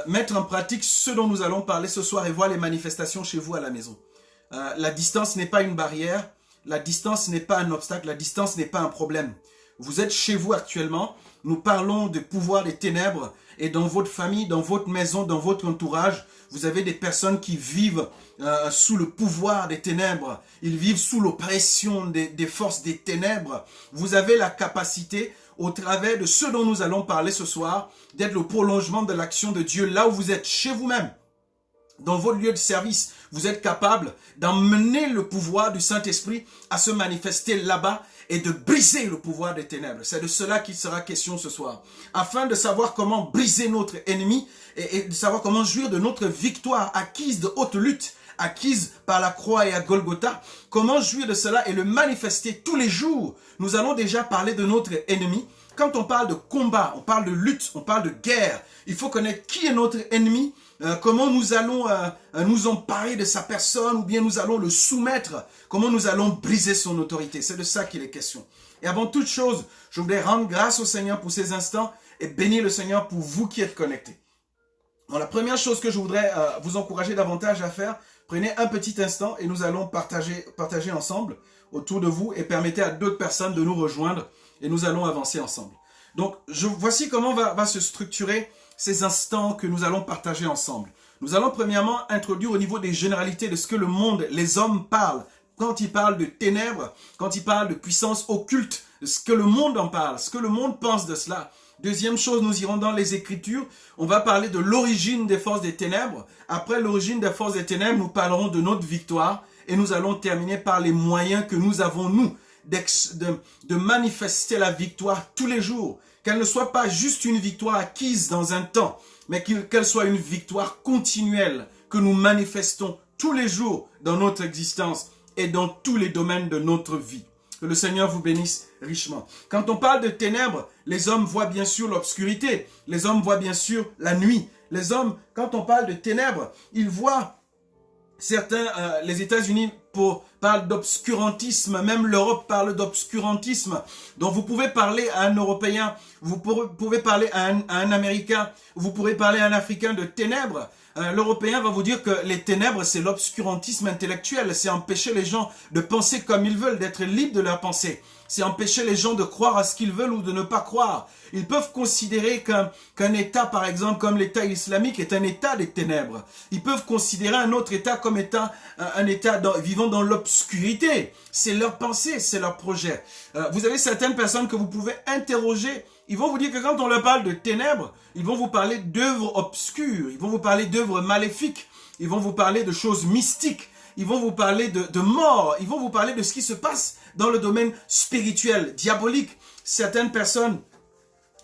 mettre en pratique ce dont nous allons parler ce soir et voir les manifestations chez vous à la maison. La distance n'est pas une barrière, la distance n'est pas un obstacle, la distance n'est pas un problème. Vous êtes chez vous actuellement, nous parlons du pouvoir des ténèbres et dans votre famille, dans votre maison, dans votre entourage, vous avez des personnes qui vivent sous le pouvoir des ténèbres, ils vivent sous l'oppression des forces des ténèbres. Vous avez la capacité, au travers de ce dont nous allons parler ce soir, d'être le prolongement de l'action de Dieu là où vous êtes, chez vous-même. Dans votre lieu de service, vous êtes capable d'emmener le pouvoir du Saint-Esprit à se manifester là-bas et de briser le pouvoir des ténèbres. C'est de cela qu'il sera question ce soir. Afin de savoir comment briser notre ennemi et de savoir comment jouir de notre victoire acquise de haute lutte, acquise par la croix et à Golgotha, comment jouir de cela et le manifester tous les jours. Nous allons déjà parler de notre ennemi. Quand on parle de combat, on parle de lutte, on parle de guerre, il faut connaître qui est notre ennemi, comment nous allons nous emparer de sa personne ou bien nous allons le soumettre, comment nous allons briser son autorité. C'est de ça qu'il est question. Et avant toute chose, je voudrais rendre grâce au Seigneur pour ces instants et bénir le Seigneur pour vous qui êtes connectés. Donc, la première chose que je voudrais vous encourager davantage à faire, prenez un petit instant et nous allons partager ensemble autour de vous et permettez à d'autres personnes de nous rejoindre et nous allons avancer ensemble. Donc, voici comment va se structurer ces instants que nous allons partager ensemble. Nous allons premièrement introduire au niveau des généralités de ce que le monde, les hommes parlent. Quand ils parlent de ténèbres, quand ils parlent de puissance occulte, de ce que le monde en parle, ce que le monde pense de cela. Deuxième chose, nous irons dans les Écritures. On va parler de l'origine des forces des ténèbres. Après l'origine des forces des ténèbres, nous parlerons de notre victoire. Et nous allons terminer par les moyens que nous avons, nous, de manifester la victoire tous les jours. Qu'elle ne soit pas juste une victoire acquise dans un temps, mais qu'elle soit une victoire continuelle que nous manifestons tous les jours dans notre existence et dans tous les domaines de notre vie. Que le Seigneur vous bénisse richement. Quand on parle de ténèbres, les hommes voient bien sûr l'obscurité. Les hommes voient bien sûr la nuit. Les hommes, quand on parle de ténèbres, ils voient certains, les États-Unis parlent d'obscurantisme, même l'Europe parle d'obscurantisme. Donc vous pouvez parler à un Européen, vous pouvez parler à un Américain, vous pourrez parler à un Africain de ténèbres. L'Européen va vous dire que les ténèbres, c'est l'obscurantisme intellectuel, c'est empêcher les gens de penser comme ils veulent, d'être libres de leur pensée. C'est empêcher les gens de croire à ce qu'ils veulent ou de ne pas croire. Ils peuvent considérer qu'un État, par exemple, comme l'État islamique, est un État des ténèbres. Ils peuvent considérer un autre État comme étant un État vivant dans l'obscurité. C'est leur pensée, c'est leur projet. Vous avez certaines personnes que vous pouvez interroger. Ils vont vous dire que quand on leur parle de ténèbres, ils vont vous parler d'œuvres obscures. Ils vont vous parler d'œuvres maléfiques. Ils vont vous parler de choses mystiques. Ils vont vous parler de mort. Ils vont vous parler de ce qui se passe dans le domaine spirituel, diabolique. Certaines personnes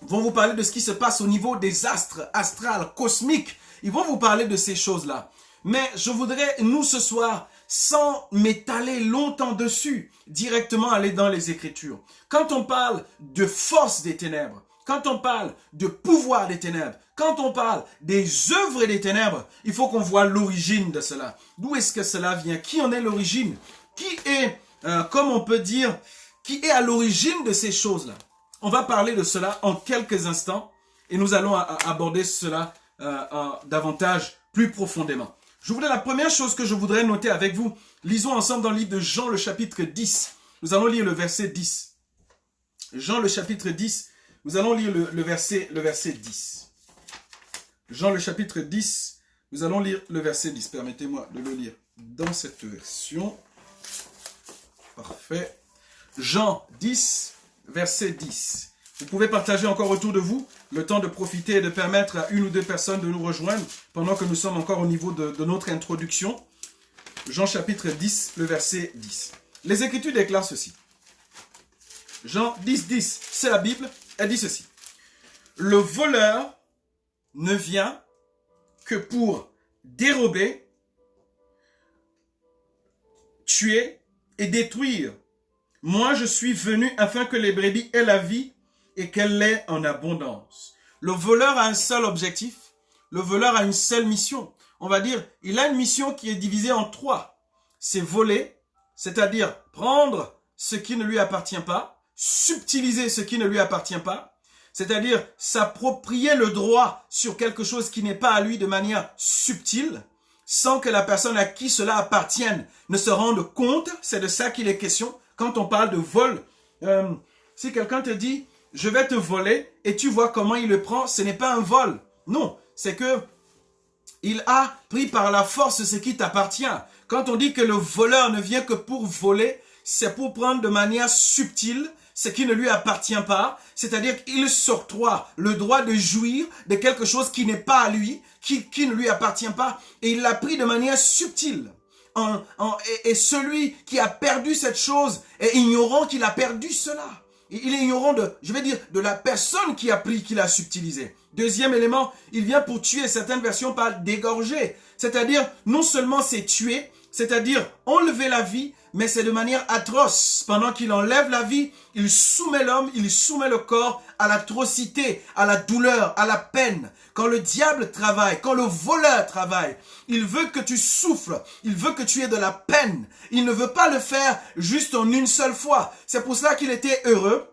vont vous parler de ce qui se passe au niveau des astres, astrales, cosmiques. Ils vont vous parler de ces choses-là. Mais je voudrais, nous, ce soir, sans m'étaler longtemps dessus, directement aller dans les Écritures. Quand on parle de force des ténèbres, quand on parle de pouvoir des ténèbres, quand on parle des œuvres des ténèbres, il faut qu'on voit l'origine de cela. D'où est-ce que cela vient? Qui en est l'origine? Qui est, comme on peut dire, qui est à l'origine de ces choses-là? On va parler de cela en quelques instants et nous allons aborder cela davantage, plus profondément. La première chose que je voudrais noter avec vous, lisons ensemble dans le livre de Jean, le chapitre 10. Nous allons lire le verset 10. Jean, le chapitre 10, nous allons lire le verset 10. Jean, le chapitre 10, nous allons lire le verset 10. Permettez-moi de le lire dans cette version. Parfait. Jean 10, verset 10. Vous pouvez partager encore autour de vous, le temps de profiter et de permettre à une ou deux personnes de nous rejoindre pendant que nous sommes encore au niveau de notre introduction. Jean chapitre 10, le verset 10. Les Écritures déclarent ceci. Jean 10, 10, c'est la Bible, elle dit ceci. Le voleur ne vient que pour dérober, tuer et détruire. Moi, je suis venu afin que les brebis aient la vie et qu'elle l'ait en abondance. Le voleur a un seul objectif. Le voleur a une seule mission. On va dire, il a une mission qui est divisée en trois. C'est voler, c'est-à-dire prendre ce qui ne lui appartient pas, subtiliser ce qui ne lui appartient pas, c'est-à-dire s'approprier le droit sur quelque chose qui n'est pas à lui de manière subtile, sans que la personne à qui cela appartienne ne se rende compte. C'est de ça qu'il est question quand on parle de vol. Si quelqu'un te dit « je vais te voler » et tu vois comment il le prend, ce n'est pas un vol. Non, c'est que il a pris par la force ce qui t'appartient. Quand on dit que le voleur ne vient que pour voler, c'est pour prendre de manière subtile ce qui ne lui appartient pas, c'est-à-dire qu'il s'octroie le droit de jouir de quelque chose qui n'est pas à lui, qui ne lui appartient pas, et il l'a pris de manière subtile. Et celui qui a perdu cette chose est ignorant qu'il a perdu cela. Il est ignorant de la personne qui a pris, qui l'a subtilisé. Deuxième élément, il vient pour tuer. Certaines versions parlent d'égorger. C'est-à-dire, non seulement c'est tuer, c'est-à-dire enlever la vie, mais c'est de manière atroce. Pendant qu'il enlève la vie, il soumet l'homme, il soumet le corps à l'atrocité, à la douleur, à la peine. Quand le diable travaille, quand le voleur travaille, il veut que tu souffres, il veut que tu aies de la peine. Il ne veut pas le faire juste en une seule fois. C'est pour cela qu'il était heureux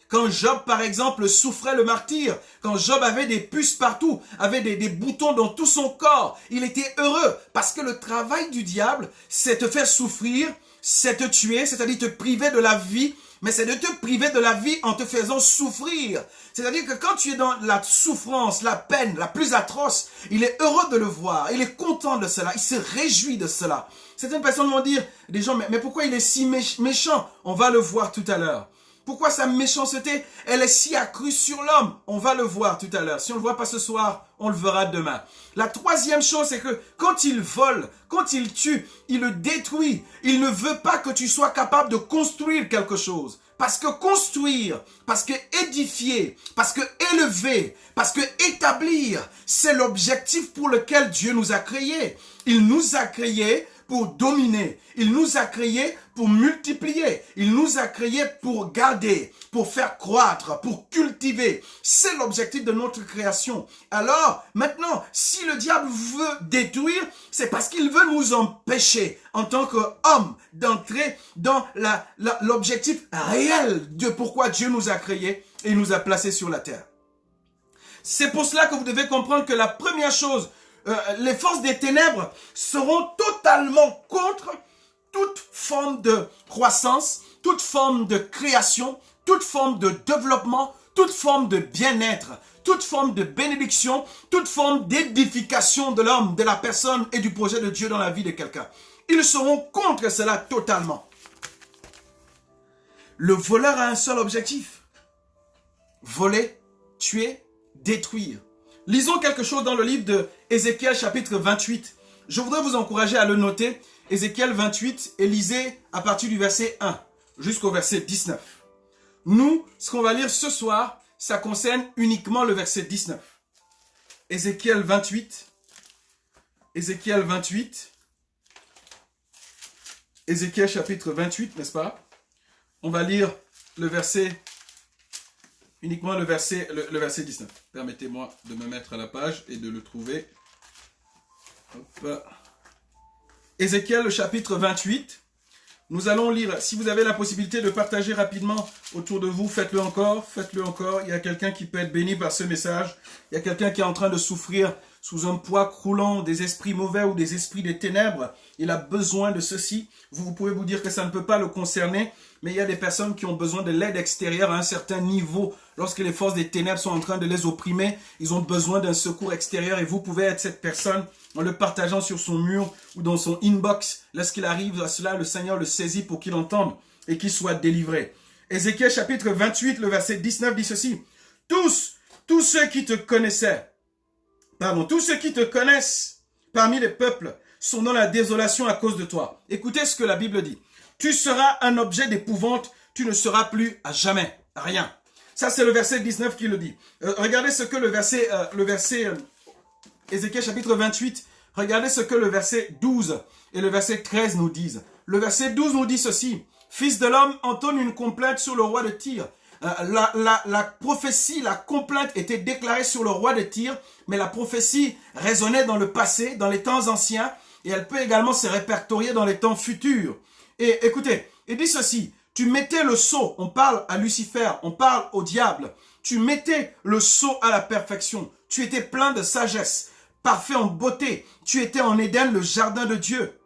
quand Job, par exemple, souffrait le martyre, quand Job avait des puces partout, avait des boutons dans tout son corps, il était heureux parce que le travail du diable, c'est te faire souffrir, c'est te tuer, c'est-à-dire te priver de la vie, mais c'est de te priver de la vie en te faisant souffrir. C'est-à-dire que quand tu es dans la souffrance, la peine, la plus atroce, il est heureux de le voir, il est content de cela, il se réjouit de cela. Certaines personnes vont dire, des gens, mais pourquoi il est si méchant? On va le voir tout à l'heure. Pourquoi sa méchanceté, elle est si accrue sur l'homme? On va le voir tout à l'heure. Si on ne le voit pas ce soir, on le verra demain. La troisième chose, c'est que quand il vole, quand il tue, il le détruit. Il ne veut pas que tu sois capable de construire quelque chose. Parce que construire, parce que édifier, parce que élever, parce que établir, c'est l'objectif pour lequel Dieu nous a créés. Il nous a créés pour dominer. Il nous a créés pour multiplier. Il nous a créés pour garder, pour faire croître, pour cultiver. C'est l'objectif de notre création. Alors, maintenant, si le diable veut détruire, c'est parce qu'il veut nous empêcher, en tant qu'hommes, d'entrer dans l'objectif réel de pourquoi Dieu nous a créés et nous a placés sur la terre. C'est pour cela que vous devez comprendre que la première chose, les forces des ténèbres seront totalement contre toute forme de croissance, toute forme de création, toute forme de développement, toute forme de bien-être, toute forme de bénédiction, toute forme d'édification de l'homme, de la personne et du projet de Dieu dans la vie de quelqu'un. Ils seront contre cela totalement. Le voleur a un seul objectif: voler, tuer, détruire. Lisons quelque chose dans le livre de Ézéchiel chapitre 28. Je voudrais vous encourager à le noter. Ézéchiel 28, et lisez à partir du verset 1 jusqu'au verset 19. Nous, ce qu'on va lire ce soir, ça concerne uniquement le verset 19. Ézéchiel 28. Ézéchiel 28. Ézéchiel chapitre 28, n'est-ce pas? On va lire le verset, uniquement le verset 19. Permettez-moi de me mettre à la page et de le trouver. Hop. Ézéchiel chapitre 28. Nous allons lire. Si vous avez la possibilité de partager rapidement autour de vous, faites-le encore, faites-le encore. Il y a quelqu'un qui peut être béni par ce message. Il y a quelqu'un qui est en train de souffrir sous un poids croulant des esprits mauvais ou des esprits des ténèbres. Il a besoin de ceci. Vous pouvez vous dire que ça ne peut pas le concerner, mais il y a des personnes qui ont besoin de l'aide extérieure à un certain niveau. Lorsque les forces des ténèbres sont en train de les opprimer, ils ont besoin d'un secours extérieur et vous pouvez être cette personne en le partageant sur son mur ou dans son inbox. Lorsqu'il arrive à cela, le Seigneur le saisit pour qu'il entende et qu'il soit délivré. Ézéchiel chapitre 28, le verset 19 dit ceci. Tous ceux qui te connaissaient, tous ceux qui te connaissent parmi les peuples sont dans la désolation à cause de toi. Écoutez ce que la Bible dit. Tu seras un objet d'épouvante, tu ne seras plus à jamais rien. Ça, c'est le verset 19 qui le dit. Regardez ce que le verset Ézéchiel chapitre 28, regardez ce que le verset 12 et le verset 13 nous disent. Le verset 12 nous dit ceci. Fils de l'homme, entonne une complainte sur le roi de Tyr. La prophétie, la complainte était déclarée sur le roi de Tyr, mais la prophétie résonnait dans le passé, dans les temps anciens, et elle peut également se répertorier dans les temps futurs. Et écoutez, il dit ceci, tu mettais le sceau, on parle à Lucifer, on parle au diable, Tu mettais le sceau à la perfection. Tu étais plein de sagesse, parfait en beauté. Tu étais en Éden, le jardin de Dieu.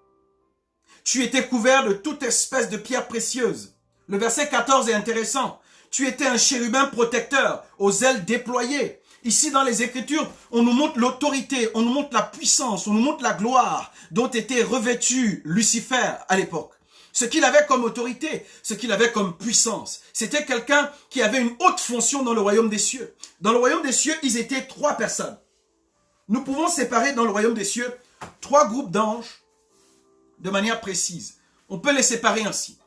Tu étais couvert de toute espèce de pierres précieuses. Le verset 14 est intéressant. Tu étais un chérubin protecteur, aux ailes déployées. Ici, dans les Écritures, on nous montre l'autorité, on nous montre la puissance, on nous montre la gloire dont était revêtu Lucifer à l'époque. Ce qu'il avait comme autorité, ce qu'il avait comme puissance. C'était quelqu'un qui avait une haute fonction dans le royaume des cieux. Dans le royaume des cieux, ils étaient 3 personnes. Nous pouvons séparer dans le royaume des cieux 3 groupes d'anges de manière précise. On peut les séparer ainsi.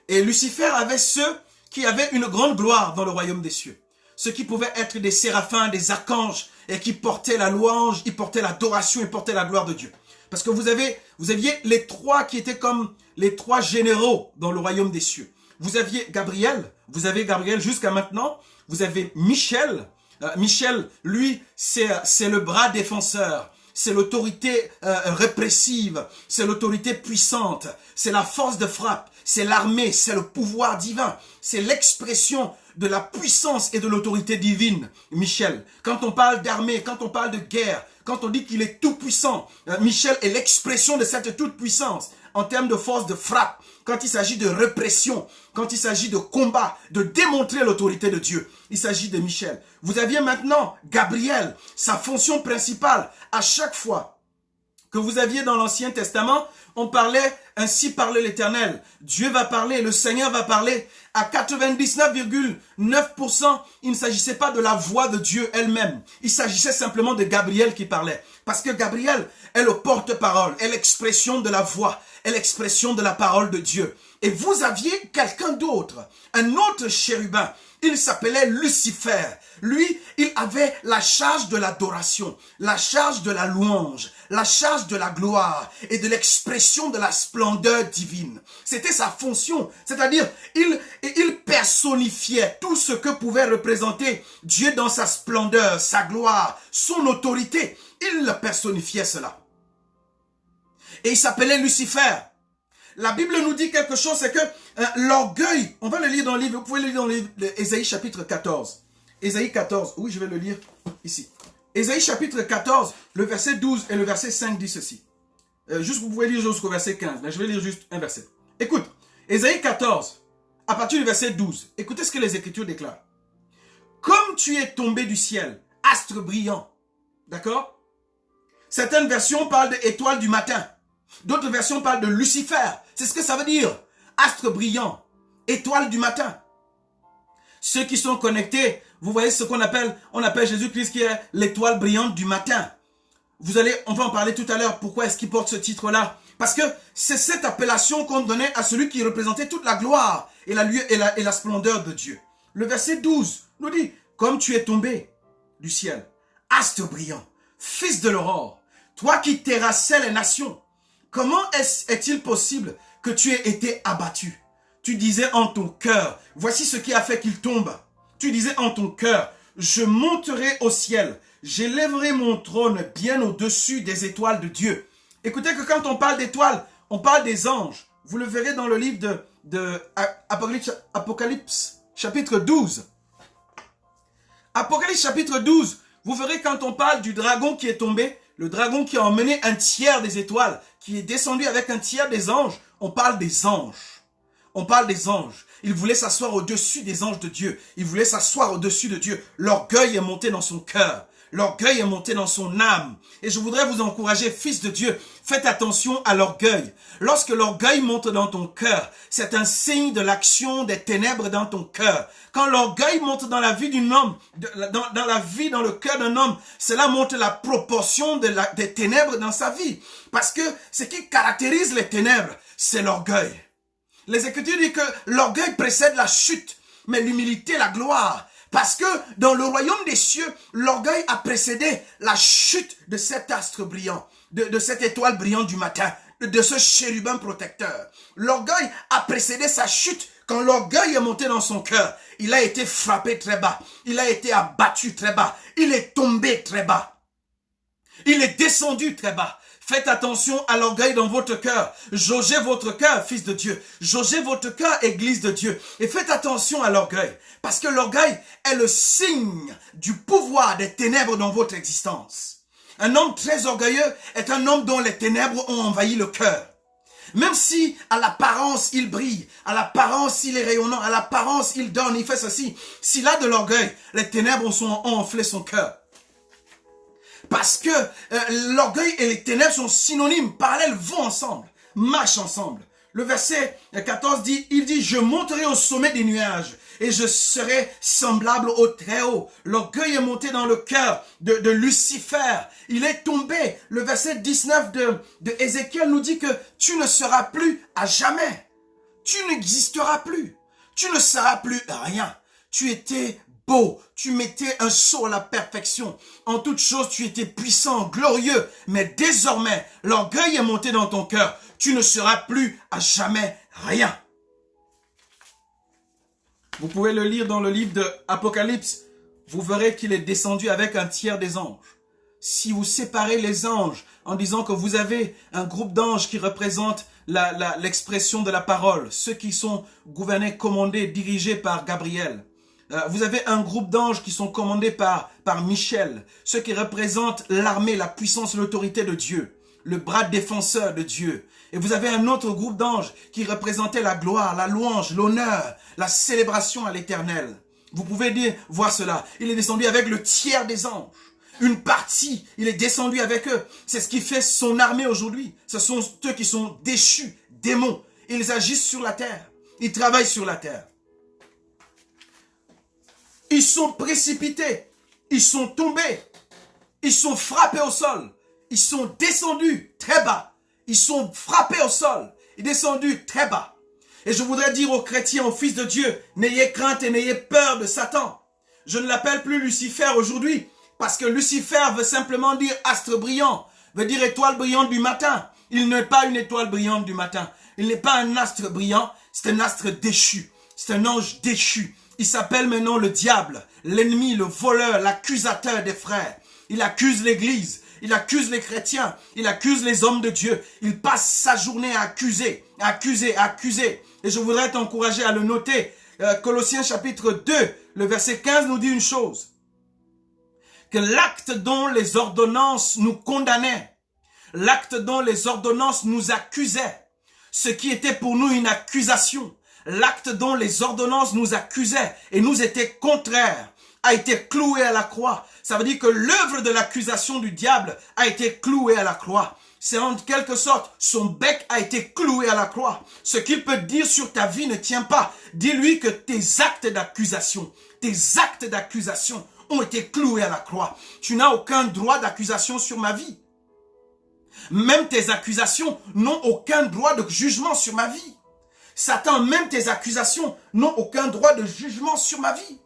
Et Lucifer avait ceux qui avaient une grande gloire dans le royaume des cieux. Ceux qui pouvaient être des séraphins, des archanges, et qui portaient la louange, ils portaient l'adoration, ils portaient la gloire de Dieu. Parce que vous aviez les 3 qui étaient comme les 3 généraux dans le royaume des cieux. Vous aviez Gabriel, jusqu'à maintenant. Vous avez Michel. Michel, lui, c'est le bras défenseur. C'est l'autorité répressive. C'est l'autorité puissante. C'est la force de frappe. C'est l'armée. C'est le pouvoir divin. C'est l'expression de la puissance et de l'autorité divine, Michel. Quand on parle d'armée, quand on parle de guerre, quand on dit qu'il est tout puissant, Michel est l'expression de cette toute puissance en termes de force de frappe, quand il s'agit de répression, quand il s'agit de combat, de démontrer l'autorité de Dieu. Il s'agit de Michel. Vous aviez maintenant Gabriel, sa fonction principale, à chaque fois que vous aviez dans l'Ancien Testament, on parlait, ainsi parlait l'Éternel. Dieu va parler, le Seigneur va parler. À 99,9%, il ne s'agissait pas de la voix de Dieu elle-même. Il s'agissait simplement de Gabriel qui parlait. Parce que Gabriel est le porte-parole, est l'expression de la voix, est l'expression de la parole de Dieu. Et vous aviez quelqu'un d'autre, un autre chérubin. Il s'appelait Lucifer. Lui, il avait la charge de l'adoration, la charge de la louange, la charge de la gloire et de l'expression de la splendeur divine. C'était sa fonction, c'est-à-dire il personnifiait tout ce que pouvait représenter Dieu dans sa splendeur, sa gloire, son autorité. Il le personnifiait cela. Et il s'appelait Lucifer. La Bible nous dit quelque chose, c'est que l'orgueil, on va le lire dans le livre, vous pouvez le lire dans le livre d'Ésaïe chapitre 14. Ésaïe 14, oui je vais le lire ici. Ésaïe chapitre 14, le verset 12 et le verset 5 dit ceci. Vous pouvez lire jusqu'au verset 15, mais je vais lire juste un verset. Écoute, Ésaïe 14, à partir du verset 12, écoutez ce que les Écritures déclarent. Comme tu es tombé du ciel, astre brillant, d'accord? Certaines versions parlent d'étoile du matin. D'autres versions parlent de Lucifer. C'est ce que ça veut dire. Astre brillant. Étoile du matin. Ceux qui sont connectés, vous voyez ce qu'on appelle, on appelle Jésus-Christ qui est l'étoile brillante du matin. On va en parler tout à l'heure. Pourquoi est-ce qu'il porte ce titre-là? Parce que c'est cette appellation qu'on donnait à celui qui représentait toute la gloire et la splendeur de Dieu. Le verset 12 nous dit, comme tu es tombé du ciel, astre brillant, fils de l'aurore, toi qui terrassais les nations, comment est-il possible que tu aies été abattu? Tu disais en ton cœur, voici ce qui a fait qu'il tombe. Tu disais en ton cœur, je monterai au ciel, j'élèverai mon trône bien au-dessus des étoiles de Dieu. Écoutez que quand on parle d'étoiles, on parle des anges. Vous le verrez dans le livre de Apocalypse chapitre 12. Apocalypse chapitre 12, vous verrez quand on parle du dragon qui est tombé, le dragon qui a emmené un tiers des étoiles, qui est descendu avec un tiers des anges, on parle des anges. On parle des anges. Il voulait s'asseoir au-dessus des anges de Dieu. Il voulait s'asseoir au-dessus de Dieu. L'orgueil est monté dans son cœur. L'orgueil est monté dans son âme. Et je voudrais vous encourager, fils de Dieu, faites attention à l'orgueil. Lorsque l'orgueil monte dans ton cœur, c'est un signe de l'action des ténèbres dans ton cœur. Quand l'orgueil monte dans la vie d'un homme, dans le cœur d'un homme, cela montre la proportion des ténèbres dans sa vie. Parce que ce qui caractérise les ténèbres, c'est l'orgueil. Les Écritures disent que l'orgueil précède la chute, mais l'humilité, la gloire. Parce que dans le royaume des cieux, l'orgueil a précédé la chute de cet astre brillant, de cette étoile brillante du matin, de ce chérubin protecteur. L'orgueil a précédé sa chute. Quand l'orgueil est monté dans son cœur, il a été frappé très bas. Il a été abattu très bas. Il est tombé très bas. Il est descendu très bas. Faites attention à l'orgueil dans votre cœur. Jaugez votre cœur, fils de Dieu. Jaugez votre cœur, église de Dieu. Et faites attention à l'orgueil. Parce que l'orgueil est le signe du pouvoir des ténèbres dans votre existence. Un homme très orgueilleux est un homme dont les ténèbres ont envahi le cœur. Même si à l'apparence il brille, à l'apparence il est rayonnant, à l'apparence il donne, il fait ceci. S'il a de l'orgueil, les ténèbres ont enflé son cœur. Parce que l'orgueil et les ténèbres sont synonymes, parallèles, vont ensemble, marchent ensemble. Le verset 14 dit, il dit, je monterai au sommet des nuages et je serai semblable au Très-Haut. L'orgueil est monté dans le cœur de Lucifer. Il est tombé. Le verset 19 de Ézéchiel nous dit que tu ne seras plus à jamais. Tu n'existeras plus. Tu ne seras plus rien. Tu étais beau, tu mettais un saut à la perfection. En toute chose, tu étais puissant, glorieux. Mais désormais, l'orgueil est monté dans ton cœur. Tu ne seras plus à jamais rien. Vous pouvez le lire dans le livre de Apocalypse. Vous verrez qu'il est descendu avec un tiers des anges. Si vous séparez les anges en disant que vous avez un groupe d'anges qui représente l'expression de la parole, ceux qui sont gouvernés, commandés, dirigés par Gabriel. Vous avez un groupe d'anges qui sont commandés par Michel, ceux qui représentent l'armée, la puissance, l'autorité de Dieu, le bras défenseur de Dieu. Et vous avez un autre groupe d'anges qui représentait la gloire, la louange, l'honneur, la célébration à l'Éternel. Vous pouvez voir cela. Il est descendu avec le tiers des anges. Une partie, il est descendu avec eux. C'est ce qui fait son armée aujourd'hui. Ce sont ceux qui sont déchus, démons. Ils agissent sur la terre. Ils travaillent sur la terre. Ils sont précipités. Ils sont tombés. Ils sont frappés au sol. Ils sont descendus très bas. Ils sont frappés au sol. Ils sont descendus très bas. Et je voudrais dire aux chrétiens, aux fils de Dieu, n'ayez crainte et n'ayez peur de Satan. Je ne l'appelle plus Lucifer aujourd'hui, parce que Lucifer veut simplement dire astre brillant, veut dire étoile brillante du matin. Il n'est pas une étoile brillante du matin. Il n'est pas un astre brillant, c'est un astre déchu. C'est un ange déchu. Il s'appelle maintenant le diable, l'ennemi, le voleur, l'accusateur des frères. Il accuse l'église. Il accuse les chrétiens, il accuse les hommes de Dieu. Il passe sa journée à accuser, à accuser, à accuser. Et je voudrais t'encourager à le noter. Colossiens chapitre 2, le verset 15 nous dit une chose. Que l'acte dont les ordonnances nous condamnaient, l'acte dont les ordonnances nous accusaient, ce qui était pour nous une accusation, l'acte dont les ordonnances nous accusaient et nous étaient contraires, a été cloué à la croix. Ça veut dire que l'œuvre de l'accusation du diable a été clouée à la croix. C'est en quelque sorte, son bec a été cloué à la croix. Ce qu'il peut dire sur ta vie ne tient pas. Dis-lui que tes actes d'accusation ont été cloués à la croix. Tu n'as aucun droit d'accusation sur ma vie. Même tes accusations n'ont aucun droit de jugement sur ma vie. Satan, même tes accusations n'ont aucun droit de jugement sur ma vie.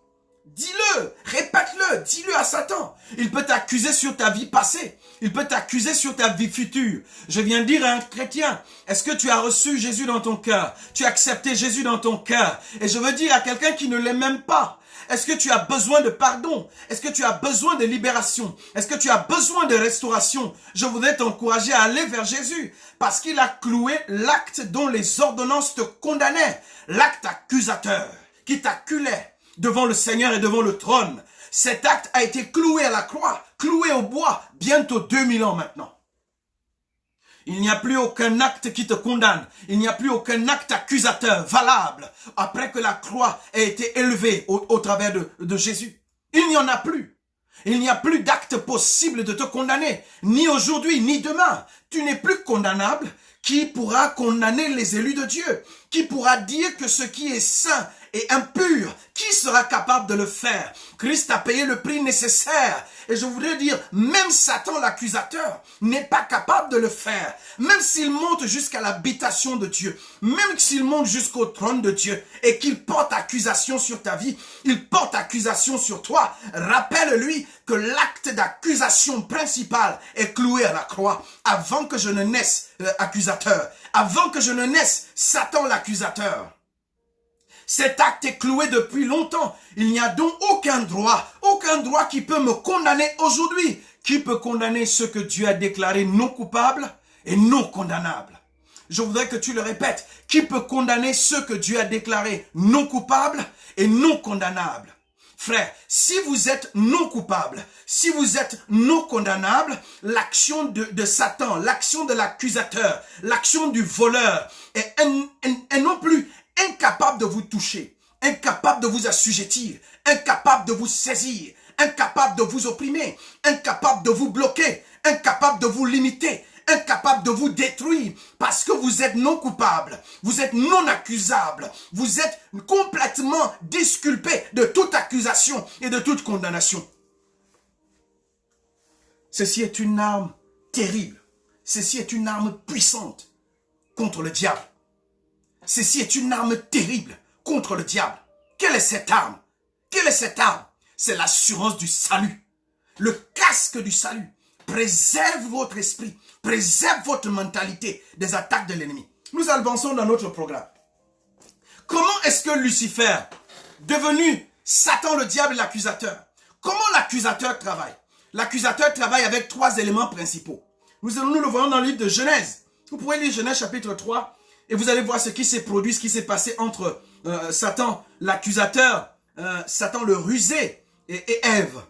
Dis-le, répète-le, dis-le à Satan. Il peut t'accuser sur ta vie passée. Il peut t'accuser sur ta vie future. Je viens dire à un chrétien, est-ce que tu as reçu Jésus dans ton cœur? Tu as accepté Jésus dans ton cœur? Et je veux dire à quelqu'un qui ne l'aime même pas, est-ce que tu as besoin de pardon? Est-ce que tu as besoin de libération? Est-ce que tu as besoin de restauration? Je voudrais t'encourager à aller vers Jésus parce qu'il a cloué l'acte dont les ordonnances te condamnaient. L'acte accusateur qui t'acculait devant le Seigneur et devant le trône. Cet acte a été cloué à la croix, cloué au bois, bientôt 2000 ans maintenant. Il n'y a plus aucun acte qui te condamne. Il n'y a plus aucun acte accusateur valable après que la croix ait été élevée au travers de Jésus. Il n'y en a plus. Il n'y a plus d'acte possible de te condamner, ni aujourd'hui, ni demain. Tu n'es plus condamnable. Qui pourra condamner les élus de Dieu? Qui pourra dire que ce qui est saint et impur, qui sera capable de le faire? Christ a payé le prix nécessaire. Et je voudrais dire, même Satan l'accusateur n'est pas capable de le faire. Même s'il monte jusqu'à l'habitation de Dieu, même s'il monte jusqu'au trône de Dieu et qu'il porte accusation sur ta vie, il porte accusation sur toi. Rappelle-lui que l'acte d'accusation principal est cloué à la croix. Avant que je ne naisse, accusateur. Avant que je ne naisse, Satan l'accusateur. Cet acte est cloué depuis longtemps. Il n'y a donc aucun droit qui peut me condamner aujourd'hui. Qui peut condamner ceux que Dieu a déclarés non coupables et non condamnables? Je voudrais que tu le répètes. Qui peut condamner ceux que Dieu a déclarés non coupables et non condamnables? Frère, si vous êtes non coupable, si vous êtes non condamnable, l'action de Satan, l'action de l'accusateur, l'action du voleur est non plus incapable de vous toucher, incapable de vous assujettir, incapable de vous saisir, incapable de vous opprimer, incapable de vous bloquer, incapable de vous limiter, incapable de vous détruire parce que vous êtes non coupable, vous êtes non accusable, vous êtes complètement disculpé de toute accusation et de toute condamnation. Ceci est une arme terrible, ceci est une arme puissante contre le diable. Ceci est une arme terrible contre le diable. Quelle est cette arme? Quelle est cette arme? C'est l'assurance du salut, le casque du salut. Préserve votre esprit, préserve votre mentalité des attaques de l'ennemi. Nous avançons dans notre programme. Comment est-ce que Lucifer, devenu Satan le diable et l'accusateur, comment l'accusateur travaille? L'accusateur travaille avec 3 éléments principaux. Nous le voyons dans le livre de Genèse. Vous pouvez lire Genèse chapitre 3 et vous allez voir ce qui s'est produit, ce qui s'est passé entre Satan l'accusateur, Satan le rusé et Ève.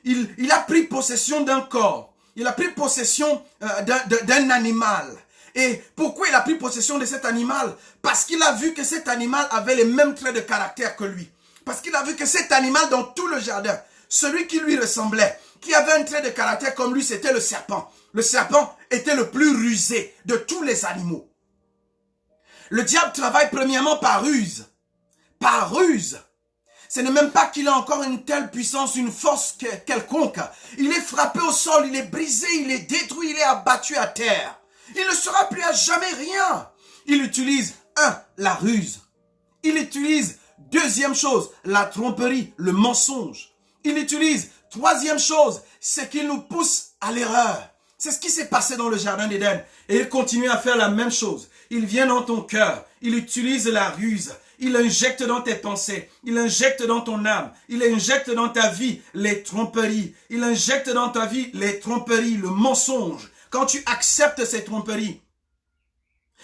Il a pris possession d'un corps. Il a pris possession d'un animal. Et pourquoi il a pris possession de cet animal? Parce qu'il a vu que cet animal avait les mêmes traits de caractère que lui. Parce qu'il a vu que cet animal dans tout le jardin, celui qui lui ressemblait, qui avait un trait de caractère comme lui, c'était le serpent. Le serpent était le plus rusé de tous les animaux. Le diable travaille premièrement par ruse. Par ruse. Ce n'est même pas qu'il a encore une telle puissance, une force quelconque. Il est frappé au sol, il est brisé, il est détruit, il est abattu à terre. Il ne sera plus à jamais rien. Il utilise, la ruse. Il utilise, deuxième chose, la tromperie, le mensonge. Il utilise, troisième chose, c'est qu'il nous pousse à l'erreur. C'est ce qui s'est passé dans le jardin d'Éden. Et il continue à faire la même chose. Il vient dans ton cœur, il utilise la ruse. Il injecte dans tes pensées, il injecte dans ton âme, il injecte dans ta vie les tromperies, il injecte dans ta vie les tromperies, le mensonge. Quand tu acceptes ces tromperies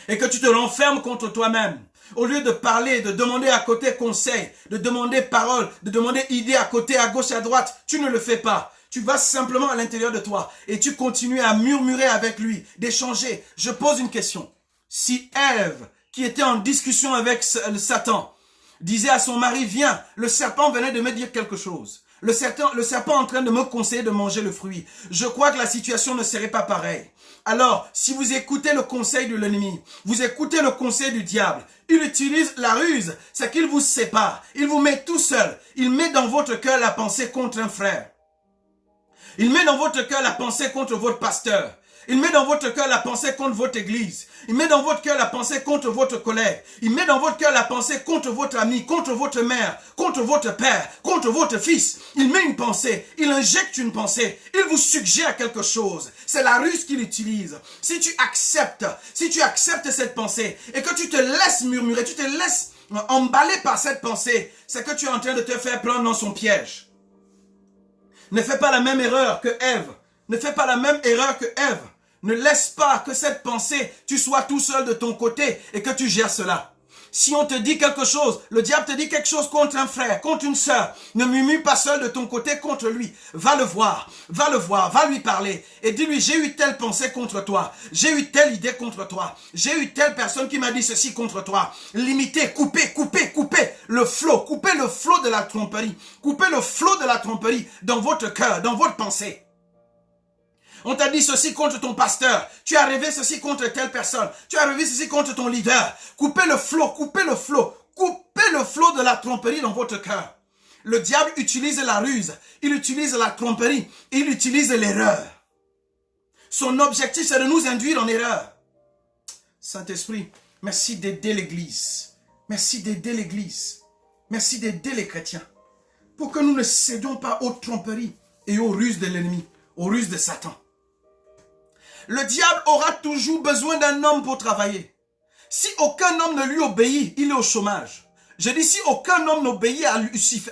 et que tu te renfermes contre toi-même, au lieu de parler, de demander à côté conseil, de demander parole, de demander idée à côté, à gauche, à droite, tu ne le fais pas. Tu vas simplement à l'intérieur de toi et tu continues à murmurer avec lui, d'échanger. Je pose une question. Si Ève, qui était en discussion avec Satan, disait à son mari, viens, le serpent venait de me dire quelque chose. Le serpent est en train de me conseiller de manger le fruit. Je crois que la situation ne serait pas pareille. Alors, si vous écoutez le conseil de l'ennemi, vous écoutez le conseil du diable, il utilise la ruse, c'est qu'il vous sépare. Il vous met tout seul. Il met dans votre cœur la pensée contre un frère. Il met dans votre cœur la pensée contre votre pasteur. Il met dans votre cœur la pensée contre votre église. Il met dans votre cœur la pensée contre votre collègue. Il met dans votre cœur la pensée contre votre ami, contre votre mère, contre votre père, contre votre fils. Il met une pensée, il injecte une pensée, il vous suggère quelque chose. C'est la ruse qu'il utilise. Si tu acceptes cette pensée et que tu te laisses murmurer, tu te laisses emballer par cette pensée, c'est que tu es en train de te faire prendre dans son piège. Ne fais pas la même erreur que Ève. Ne fais pas la même erreur que Ève. Ne laisse pas que cette pensée, tu sois tout seul de ton côté et que tu gères cela. Si on te dit quelque chose, le diable te dit quelque chose contre un frère, contre une sœur, ne murmure pas seul de ton côté contre lui. Va le voir, va lui parler et dis-lui, j'ai eu telle pensée contre toi, j'ai eu telle idée contre toi, j'ai eu telle personne qui m'a dit ceci contre toi. Limitez, coupez le flot, de la tromperie, coupez le flot de la tromperie dans votre cœur, dans votre pensée. On t'a dit ceci contre ton pasteur. Tu as rêvé ceci contre telle personne. Tu as rêvé ceci contre ton leader. Coupez le flot de la tromperie dans votre cœur. Le diable utilise la ruse, il utilise la tromperie, il utilise l'erreur. Son objectif, c'est de nous induire en erreur. Saint-Esprit, merci d'aider l'Église. Merci d'aider l'Église. Merci d'aider les chrétiens. Pour que nous ne cédons pas aux tromperies et aux ruses de l'ennemi, aux ruses de Satan. Le diable aura toujours besoin d'un homme pour travailler. Si aucun homme ne lui obéit, il est au chômage. Je dis, si aucun homme n'obéit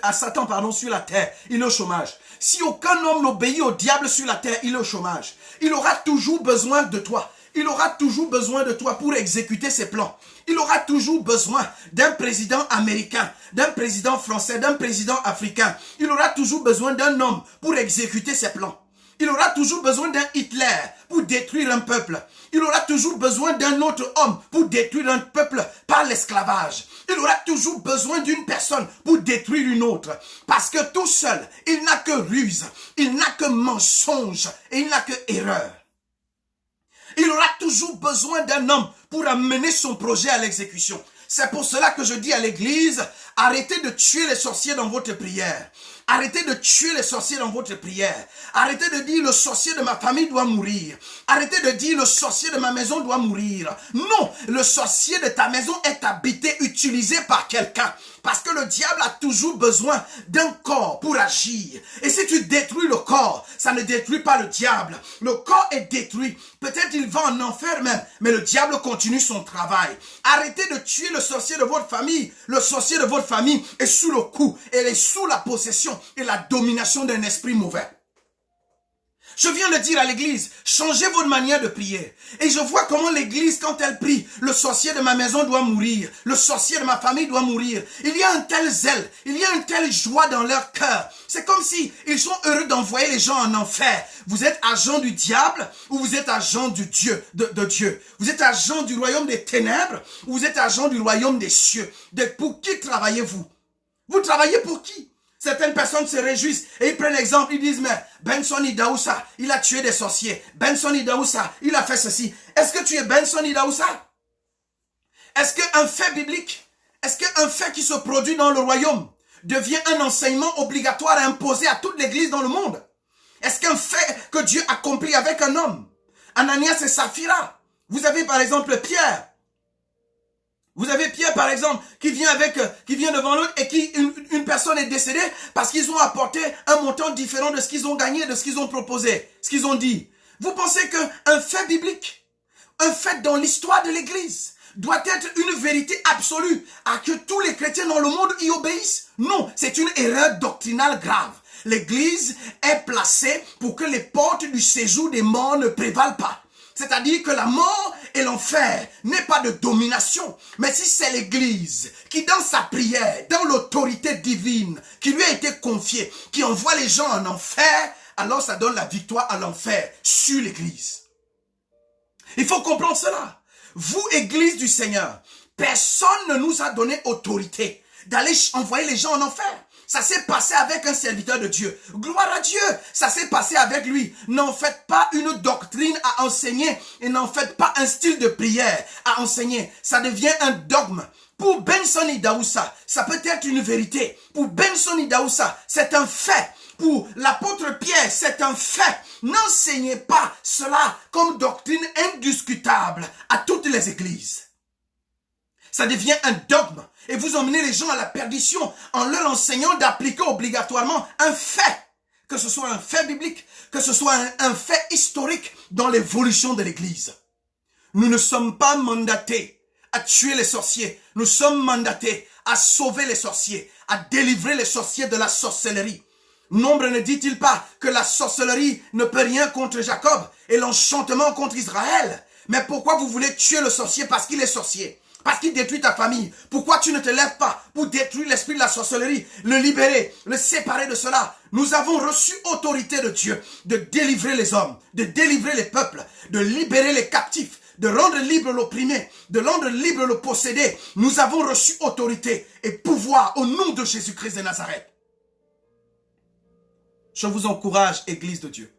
à Satan, pardon, sur la terre, il est au chômage. Si aucun homme n'obéit au diable sur la terre, il est au chômage. Il aura toujours besoin de toi. Il aura toujours besoin de toi pour exécuter ses plans. Il aura toujours besoin d'un président américain, d'un président français, d'un président africain. Il aura toujours besoin d'un homme pour exécuter ses plans. Il aura toujours besoin d'un Hitler pour détruire un peuple. Il aura toujours besoin d'un autre homme pour détruire un peuple par l'esclavage. Il aura toujours besoin d'une personne pour détruire une autre. Parce que tout seul, il n'a que ruse, il n'a que mensonge et il n'a que erreur. Il aura toujours besoin d'un homme pour amener son projet à l'exécution. C'est pour cela que je dis à l'église, arrêtez de tuer les sorciers dans votre prière. Arrêtez de tuer les sorciers dans votre prière. Arrêtez de dire le sorcier de ma famille doit mourir. Arrêtez de dire le sorcier de ma maison doit mourir. Non, le sorcier de ta maison est habité, utilisé par quelqu'un. Parce que le diable a toujours besoin d'un corps pour agir. Et si tu détruis le corps, ça ne détruit pas le diable. Le corps est détruit. Peut-être il va en enfer même, mais le diable continue son travail. Arrêtez de tuer le sorcier de votre famille. Le sorcier de votre famille est sous le coup. Elle est sous la possession et la domination d'un esprit mauvais. Je viens de dire à l'église, changez votre manière de prier. Et je vois comment l'église, quand elle prie, le sorcier de ma maison doit mourir, le sorcier de ma famille doit mourir. Il y a un tel zèle, il y a une telle joie dans leur cœur. C'est comme si ils sont heureux d'envoyer les gens en enfer. Vous êtes agent du diable ou vous êtes agent de Dieu. Vous êtes agent du royaume des ténèbres ou vous êtes agent du royaume des cieux. Pour qui travaillez-vous? Vous travaillez pour qui? Certaines personnes se réjouissent et ils prennent l'exemple, ils disent, mais Benson Idaoussa, il a tué des sorciers. Benson Idaoussa, il a fait ceci. Est-ce que tu es Benson Idaoussa? Est-ce qu'un fait biblique, est-ce qu'un fait qui se produit dans le royaume devient un enseignement obligatoire et imposé à toute l'église dans le monde? Est-ce qu'un fait que Dieu accomplit avec un homme, Ananias et Saphira, vous avez par exemple Pierre. Vous avez Pierre, par exemple, qui vient devant l'autre et une personne est décédée parce qu'ils ont apporté un montant différent de ce qu'ils ont gagné, de ce qu'ils ont proposé, ce qu'ils ont dit. Vous pensez qu'un fait biblique, un fait dans l'histoire de l'Église, doit être une vérité absolue à que tous les chrétiens dans le monde y obéissent? Non, c'est une erreur doctrinale grave. L'Église est placée pour que les portes du séjour des morts ne prévalent pas. C'est-à-dire que la mort et l'enfer n'est pas de domination. Mais si c'est l'Église qui, dans sa prière, dans l'autorité divine qui lui a été confiée, qui envoie les gens en enfer, alors ça donne la victoire à l'enfer sur l'Église. Il faut comprendre cela. Vous, Église du Seigneur, personne ne nous a donné autorité d'aller envoyer les gens en enfer. Ça s'est passé avec un serviteur de Dieu. Gloire à Dieu. Ça s'est passé avec lui. N'en faites pas une doctrine à enseigner et n'en faites pas un style de prière à enseigner. Ça devient un dogme. Pour Benson Idaoussa, ça peut être une vérité. Pour Benson Idaoussa, c'est un fait. Pour l'apôtre Pierre, c'est un fait. N'enseignez pas cela comme doctrine indiscutable à toutes les églises. Ça devient un dogme. Et vous emmenez les gens à la perdition en leur enseignant d'appliquer obligatoirement un fait. Que ce soit un fait biblique, que ce soit un fait historique dans l'évolution de l'Église. Nous ne sommes pas mandatés à tuer les sorciers. Nous sommes mandatés à sauver les sorciers, à délivrer les sorciers de la sorcellerie. Nombre ne dit-il pas que la sorcellerie ne peut rien contre Jacob et l'enchantement contre Israël? Mais pourquoi vous voulez tuer le sorcier parce qu'il est sorcier? Parce qu'il détruit ta famille. Pourquoi tu ne te lèves pas pour détruire l'esprit de la sorcellerie, le libérer, le séparer de cela? Nous avons reçu autorité de Dieu de délivrer les hommes, de délivrer les peuples, de libérer les captifs, de rendre libre l'opprimé, de rendre libre le possédé. Nous avons reçu autorité et pouvoir au nom de Jésus-Christ de Nazareth. Je vous encourage, Église de Dieu.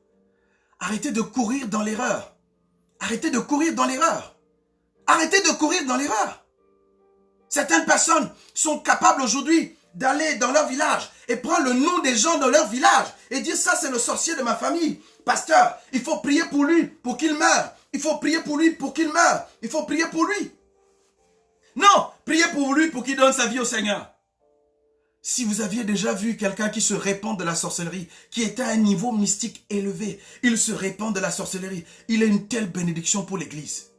Arrêtez de courir dans l'erreur. Arrêtez de courir dans l'erreur. Arrêtez de courir dans l'erreur. Certaines personnes sont capables aujourd'hui d'aller dans leur village et prendre le nom des gens dans leur village et dire ça c'est le sorcier de ma famille. Pasteur, il faut prier pour lui, pour qu'il meure. Il faut prier pour lui, pour qu'il meure. Il faut prier pour lui. Non, priez pour lui pour qu'il donne sa vie au Seigneur. Si vous aviez déjà vu quelqu'un qui se répand de la sorcellerie, qui est à un niveau mystique élevé, il se répand de la sorcellerie, il a une telle bénédiction pour l'Église.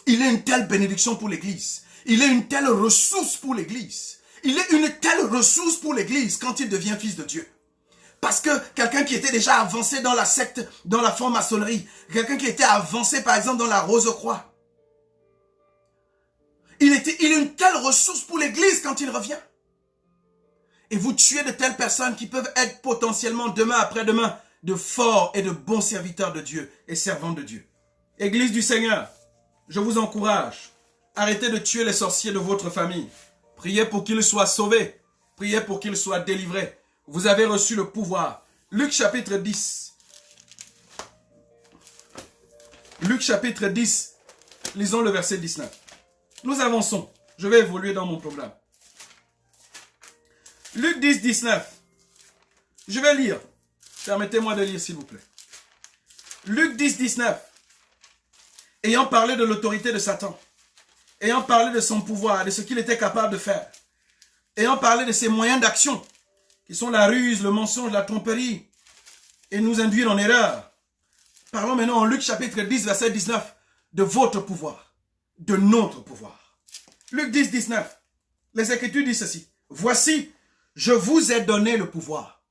Il est une telle bénédiction pour l'Église. Il est une telle ressource pour l'Église. Il est une telle ressource pour l'Église quand il devient fils de Dieu. Parce que quelqu'un qui était déjà avancé dans la secte, dans la franc-maçonnerie, quelqu'un qui était avancé par exemple dans la Rose-Croix, il est une telle ressource pour l'Église quand il revient. Et vous tuez de telles personnes qui peuvent être potentiellement demain après-demain de forts et de bons serviteurs de Dieu et servants de Dieu. Église du Seigneur, je vous encourage. Arrêtez de tuer les sorciers de votre famille. Priez pour qu'ils soient sauvés. Priez pour qu'ils soient délivrés. Vous avez reçu le pouvoir. Luc chapitre 10. Luc chapitre 10. Lisons le verset 19. Nous avançons. Je vais évoluer dans mon programme. Luc 10, 19. Je vais lire. Permettez-moi de lire, s'il vous plaît. Luc 10, 19. Ayant parlé de l'autorité de Satan, ayant parlé de son pouvoir, de ce qu'il était capable de faire, ayant parlé de ses moyens d'action, qui sont la ruse, le mensonge, la tromperie, et nous induire en erreur. Parlons maintenant en Luc chapitre 10, verset 19, de votre pouvoir, de notre pouvoir. Luc 10, 19. Les Écritures disent ceci. Voici, je vous ai donné le pouvoir.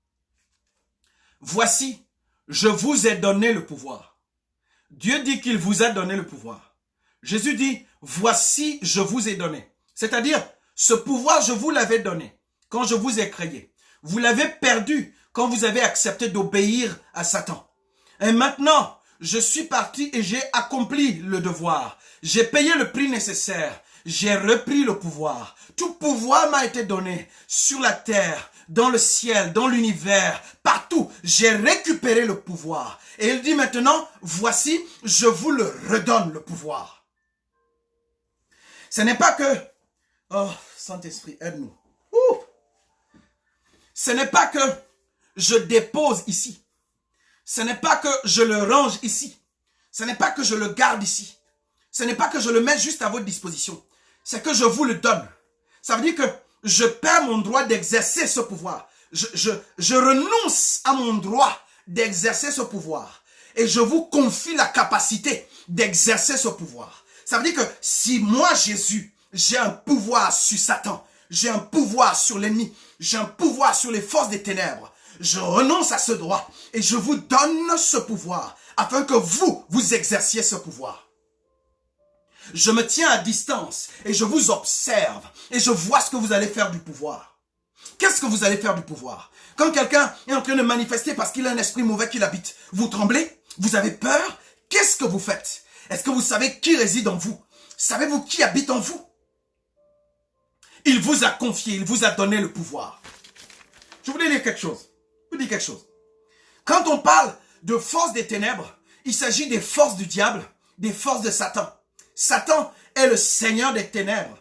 Voici, je vous ai donné le pouvoir. Dieu dit qu'il vous a donné le pouvoir. Jésus dit, voici, je vous ai donné. C'est-à-dire, ce pouvoir, je vous l'avais donné quand je vous ai créé. Vous l'avez perdu quand vous avez accepté d'obéir à Satan. Et maintenant, je suis parti et j'ai accompli le devoir. J'ai payé le prix nécessaire. J'ai repris le pouvoir. Tout pouvoir m'a été donné sur la terre, dans le ciel, dans l'univers, partout. J'ai récupéré le pouvoir. Et il dit maintenant, voici, je vous le redonne le pouvoir. Ce n'est pas que, oh, Saint-Esprit, aide-nous. Ce n'est pas que je dépose ici. Ce n'est pas que je le range ici. Ce n'est pas que je le garde ici. Ce n'est pas que je le mets juste à votre disposition. C'est que je vous le donne. Ça veut dire que je perds mon droit d'exercer ce pouvoir. Je renonce à mon droit d'exercer ce pouvoir. Et je vous confie la capacité d'exercer ce pouvoir. Ça veut dire que si moi, Jésus, j'ai un pouvoir sur Satan, j'ai un pouvoir sur l'ennemi, j'ai un pouvoir sur les forces des ténèbres, je renonce à ce droit et je vous donne ce pouvoir afin que vous exerciez ce pouvoir. Je me tiens à distance et je vous observe et je vois ce que vous allez faire du pouvoir. Qu'est-ce que vous allez faire du pouvoir? Quand quelqu'un est en train de manifester parce qu'il a un esprit mauvais qui l'habite, vous tremblez? Vous avez peur? Qu'est-ce que vous faites? Est-ce que vous savez qui réside en vous? Savez-vous qui habite en vous? Il vous a confié, il vous a donné le pouvoir. Je voulais dire quelque chose. Je vous dis quelque chose. Quand on parle de force des ténèbres, il s'agit des forces du diable, des forces de Satan. Satan est le seigneur des ténèbres.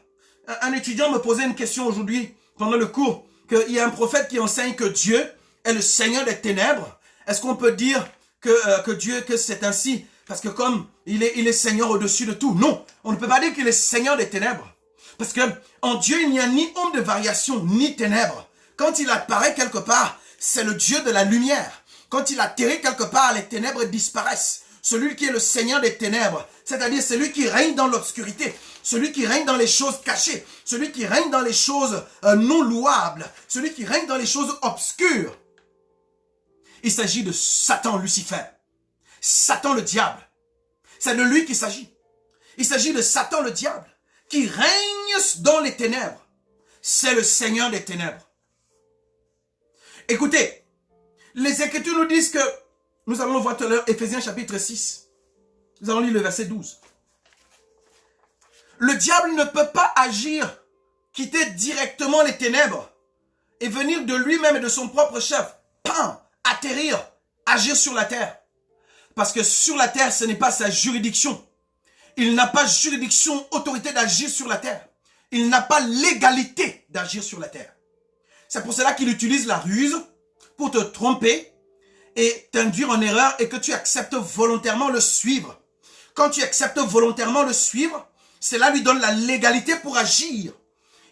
Un étudiant me posait une question aujourd'hui pendant le cours, qu'il y a un prophète qui enseigne que Dieu est le seigneur des ténèbres. Est-ce qu'on peut dire que c'est ainsi? Parce que comme il est seigneur au-dessus de tout. Non, on ne peut pas dire qu'il est seigneur des ténèbres. Parce que en Dieu, il n'y a ni ombre de variation, ni ténèbres. Quand il apparaît quelque part, c'est le Dieu de la lumière. Quand il atterrit quelque part, les ténèbres disparaissent. Celui qui est le Seigneur des ténèbres, c'est-à-dire celui qui règne dans l'obscurité, celui qui règne dans les choses cachées, celui qui règne dans les choses non louables, celui qui règne dans les choses obscures. Il s'agit de Satan, Lucifer. Satan le diable. C'est de lui qu'il s'agit. Il s'agit de Satan le diable qui règne dans les ténèbres. C'est le Seigneur des ténèbres. Écoutez, les Écritures nous disent que, nous allons voir tout à l'heure, Éphésiens chapitre 6. Nous allons lire le verset 12. Le diable ne peut pas agir, quitter directement les ténèbres et venir de lui-même et de son propre chef, atterrir, agir sur la terre. Parce que sur la terre, ce n'est pas sa juridiction. Il n'a pas juridiction, autorité d'agir sur la terre. Il n'a pas l'égalité d'agir sur la terre. C'est pour cela qu'il utilise la ruse pour te tromper et t'induire en erreur et que tu acceptes volontairement le suivre. Quand tu acceptes volontairement le suivre, cela lui donne la légalité pour agir.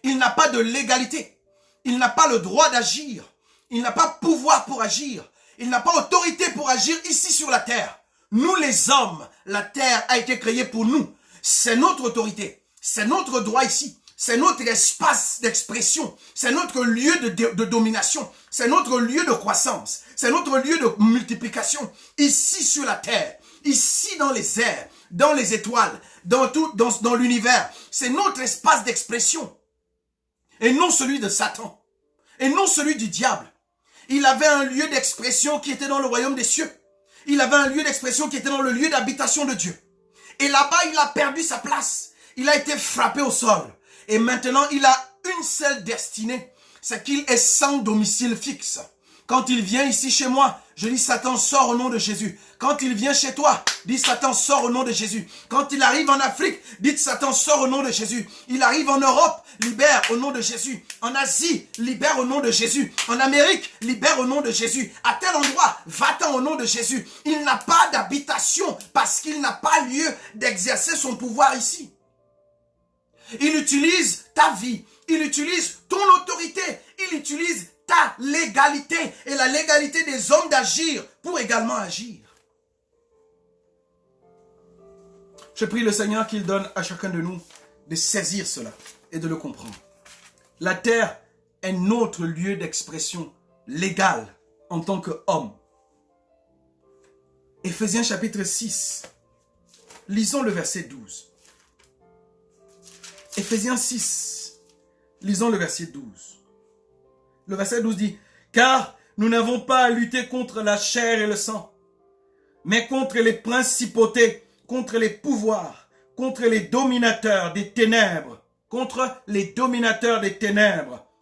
Il n'a pas de légalité. Il n'a pas le droit d'agir. Il n'a pas pouvoir pour agir. Il n'a pas autorité pour agir ici sur la terre. Nous les hommes, la terre a été créée pour nous. C'est notre autorité. C'est notre droit ici. c'est notre espace d'expression, c'est notre lieu de domination, c'est notre lieu de croissance, c'est notre lieu de multiplication, ici sur la terre, ici dans les airs, dans les étoiles, dans l'univers. C'est notre espace d'expression. Et non celui de Satan. Et non celui du diable. Il avait un lieu d'expression qui était dans le royaume des cieux. Il avait un lieu d'expression qui était dans le lieu d'habitation de Dieu. Et là-bas, il a perdu sa place. Il a été frappé au sol. Et maintenant, il a une seule destinée. C'est qu'il est sans domicile fixe. Quand il vient ici chez moi, je dis Satan, sors au nom de Jésus. Quand il vient chez toi, dis Satan, sors au nom de Jésus. Quand il arrive en Afrique, dites Satan, sors au nom de Jésus. Il arrive en Europe, libère au nom de Jésus. En Asie, libère au nom de Jésus. En Amérique, libère au nom de Jésus. À tel endroit, va-t'en au nom de Jésus. Il n'a pas d'habitation parce qu'il n'a pas lieu d'exercer son pouvoir ici. Il utilise ta vie. Il utilise ton autorité. Il utilise ta légalité et la légalité des hommes d'agir pour également agir. Je prie le Seigneur qu'il donne à chacun de nous de saisir cela et de le comprendre. La terre est notre lieu d'expression légal en tant qu'homme. Éphésiens chapitre 6. Lisons le verset 12. Éphésiens 6. Lisons le verset 12. Le verset 12 dit, « Car nous n'avons pas à lutter contre la chair et le sang, mais contre les principautés, contre les pouvoirs, contre les dominateurs des ténèbres,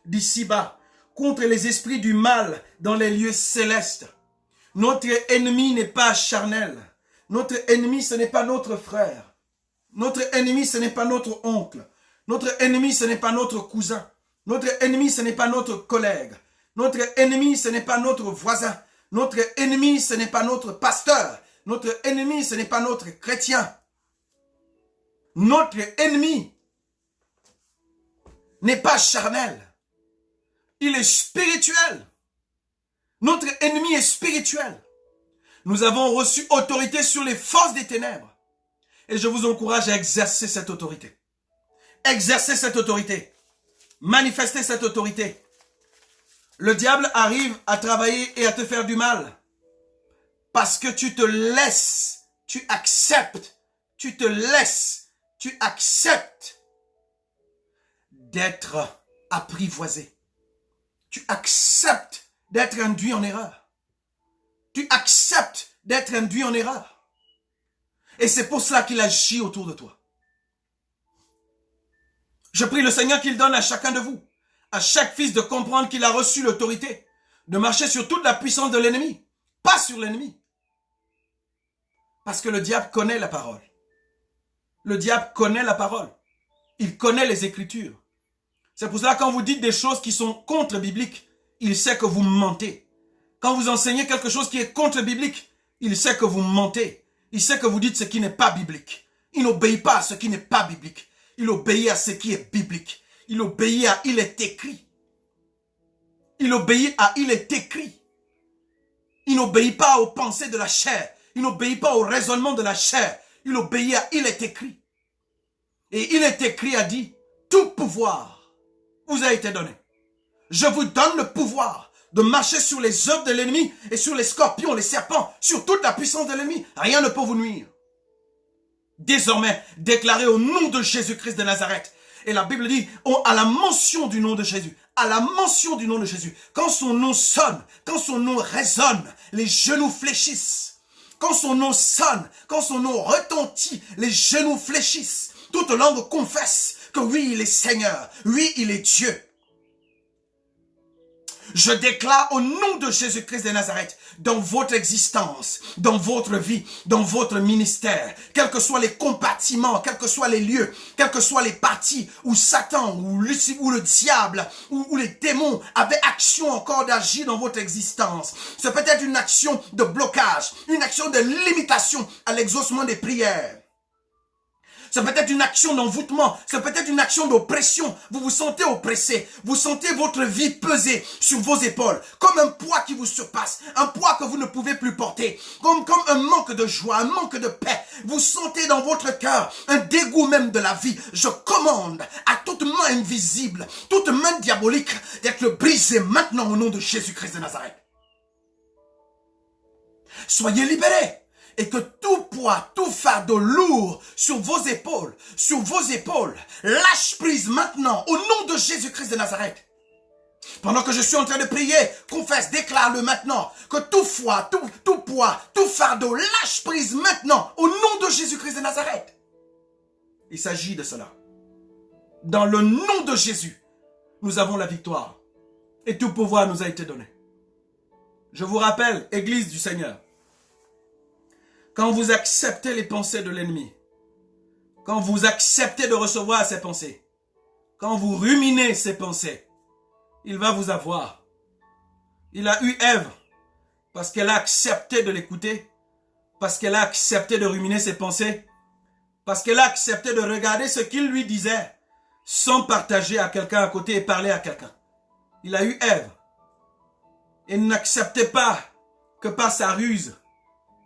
d'ici-bas, contre les esprits du mal dans les lieux célestes. Notre ennemi n'est pas charnel. Notre ennemi, ce n'est pas notre frère. Notre ennemi, ce n'est pas notre oncle. Notre ennemi, ce n'est pas notre cousin. Notre ennemi, ce n'est pas notre collègue. Notre ennemi, ce n'est pas notre voisin. Notre ennemi, ce n'est pas notre pasteur. Notre ennemi, ce n'est pas notre chrétien. Notre ennemi n'est pas charnel. Il est spirituel. Notre ennemi est spirituel. Nous avons reçu autorité sur les forces des ténèbres. Et je vous encourage à exercer cette autorité. Exercer cette autorité. Manifester cette autorité. Le diable arrive à travailler et à te faire du mal. Parce que tu te laisses, tu acceptes d'être apprivoisé. Tu acceptes d'être induit en erreur. Tu acceptes d'être induit en erreur. Et c'est pour cela qu'il agit autour de toi. Je prie le Seigneur qu'il donne à chacun de vous, à chaque fils, de comprendre qu'il a reçu l'autorité, de marcher sur toute la puissance de l'ennemi, pas sur l'ennemi. Parce que le diable connaît la parole. Le diable connaît la parole. Il connaît les Écritures. C'est pour cela que quand vous dites des choses qui sont contre-bibliques, il sait que vous mentez. Quand vous enseignez quelque chose qui est contre-biblique, il sait que vous mentez. Il sait que vous dites ce qui n'est pas biblique. Il n'obéit pas à ce qui n'est pas biblique. Il obéit à ce qui est biblique. Il obéit à « il est écrit ». Il obéit à « il est écrit ». Il n'obéit pas aux pensées de la chair. Il n'obéit pas au raisonnement de la chair. Il obéit à « il est écrit ». Et « il est écrit » a dit « tout pouvoir vous a été donné. Je vous donne le pouvoir de marcher sur les œuvres de l'ennemi et sur les scorpions, les serpents, sur toute la puissance de l'ennemi. Rien ne peut vous nuire. » Désormais, déclaré au nom de Jésus-Christ de Nazareth. Et la Bible dit, à la mention du nom de Jésus, à la mention du nom de Jésus, quand son nom sonne, quand son nom résonne, les genoux fléchissent. Quand son nom sonne, quand son nom retentit, les genoux fléchissent. Toute langue confesse que oui, il est Seigneur, oui, il est Dieu. Je déclare au nom de Jésus-Christ de Nazareth, dans votre existence, dans votre vie, dans votre ministère, quels que soient les compartiments, quels que soient les lieux, quelles que soient les parties où Satan, ou le diable, ou les démons avaient action encore d'agir dans votre existence. C'est peut-être une action de blocage, une action de limitation à l'exaucement des prières. c'est peut-être une action d'envoûtement, c'est peut-être une action d'oppression. Vous vous sentez oppressé, vous sentez votre vie peser sur vos épaules, comme un poids qui vous surpasse, un poids que vous ne pouvez plus porter, comme un manque de joie, un manque de paix. Vous sentez dans votre cœur un dégoût même de la vie. Je commande à toute main invisible, toute main diabolique d'être brisée maintenant au nom de Jésus-Christ de Nazareth. Soyez libérés. Et que tout poids, tout fardeau lourd sur vos épaules, lâche prise maintenant au nom de Jésus-Christ de Nazareth. Pendant que je suis en train de prier, confesse, déclare-le maintenant, que tout poids, tout fardeau lâche prise maintenant au nom de Jésus-Christ de Nazareth. Il s'agit de cela. Dans le nom de Jésus, nous avons la victoire et tout pouvoir nous a été donné. Je vous rappelle, Église du Seigneur, quand vous acceptez les pensées de l'ennemi, quand vous acceptez de recevoir ses pensées, quand vous ruminez ses pensées, il va vous avoir. Il a eu Ève parce qu'elle a accepté de l'écouter, parce qu'elle a accepté de ruminer ses pensées, parce qu'elle a accepté de regarder ce qu'il lui disait sans partager à quelqu'un à côté et parler à quelqu'un. Il a eu Ève. Et n'acceptez pas que par sa ruse,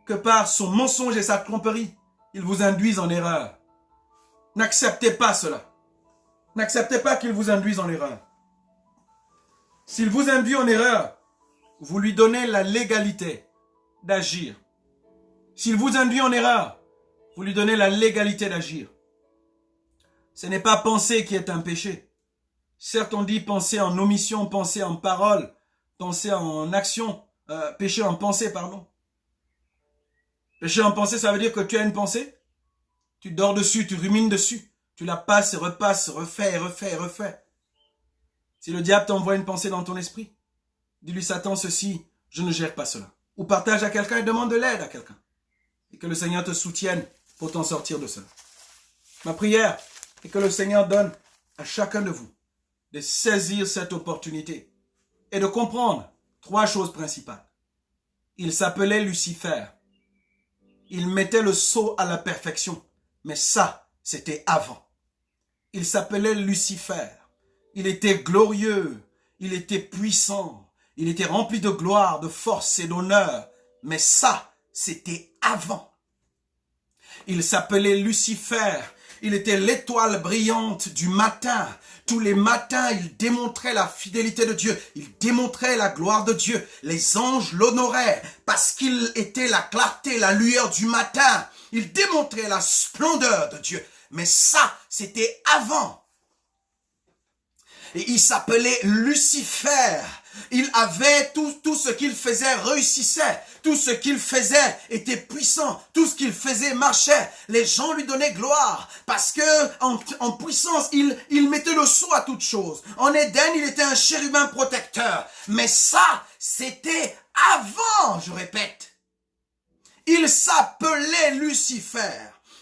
que par son mensonge et sa tromperie, il vous induise en erreur. N'acceptez pas cela. N'acceptez pas qu'il vous induise en erreur. S'il vous induit en erreur, vous lui donnez la légalité d'agir. S'il vous induit en erreur, vous lui donnez la légalité d'agir. Ce n'est pas penser qui est un péché. Certes, on dit penser en omission, penser en parole, penser en action, péché en pensée, pardon. Péché en pensée, ça veut dire que tu as une pensée, tu dors dessus, tu rumines dessus, tu la passes et repasses, refais et refais et refais. Si le diable t'envoie une pensée dans ton esprit, dis-lui Satan ceci, je ne gère pas cela. Ou partage à quelqu'un et demande de l'aide à quelqu'un. Et que le Seigneur te soutienne pour t'en sortir de cela. Ma prière est que le Seigneur donne à chacun de vous de saisir cette opportunité et de comprendre 3 choses principales. Il s'appelait Lucifer. Il mettait le sceau à la perfection. Mais ça, c'était avant. Il s'appelait Lucifer. Il était glorieux. Il était puissant. Il était rempli de gloire, de force et d'honneur. Mais ça, c'était avant. Il s'appelait Lucifer. Il était l'étoile brillante du matin. Tous les matins, il démontrait la fidélité de Dieu. Il démontrait la gloire de Dieu. Les anges l'honoraient parce qu'il était la clarté, la lueur du matin. Il démontrait la splendeur de Dieu. Mais ça, c'était avant. Et il s'appelait Lucifer. Il avait tout ce qu'il faisait réussissait. Tout ce qu'il faisait était puissant. Tout ce qu'il faisait marchait. Les gens lui donnaient gloire. Parce que en puissance, il mettait le sceau à toute chose. En Éden, il était un chérubin protecteur. Mais ça, c'était avant, je répète. Il s'appelait Lucifer.